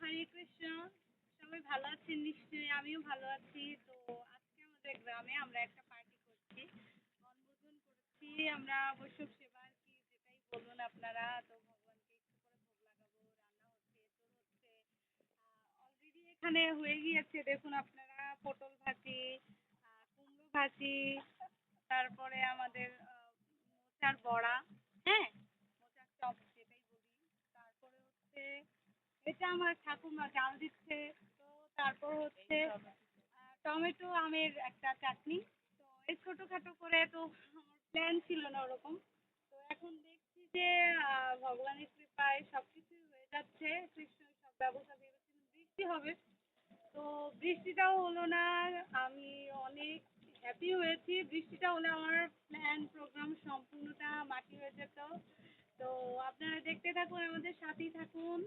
হরে কৃষ্ণ। সবাই ভালো আছেন নিশ্চয়ই, আমিও ভালো আছি। তো আজকে আমাদের গ্রামে আমরা একটা পার্টি করছি, বনভোজন করছি আমরা, বৈষ্ণব সেবা আর কি, যেটাই বলুন আপনারা। তো ভগবানকে একটু করে ভোগ লাগাবো, রান্না হচ্ছে, তোর হচ্ছে, অলরেডি এখানে হয়ে গিয়েছে দেখুন আপনারা, পটল ভাজি, কুমড়ো ভাজি, তারপরে আমাদের মোচার বড়া, হ্যাঁ, মোচার চপ যেটাই বলি। তারপরে হচ্ছে এটা আমার ঠাকুমা জাল দিচ্ছে। তো তারপর হচ্ছে টমেটো আমের একটা চাটনি। তো এই ছোটোখাটো করে তো আমার প্ল্যান ছিল না ওরকম। তো এখন দেখছি যে ভগবানের কৃপায় সব কিছুই হয়ে যাচ্ছে। কৃষ্ণ সব ব্যবস্থা ভেবেছিলেন বৃষ্টি হবে, তো বৃষ্টিটাও হলো না। আমি অনেক হ্যাপি হয়েছি, বৃষ্টিটা হলে আমার প্ল্যান প্রোগ্রাম সম্পূর্ণটা মাটি হয়ে যেত। তো আপনারা দেখতে থাকুন, আমাদের সাথেই থাকুন।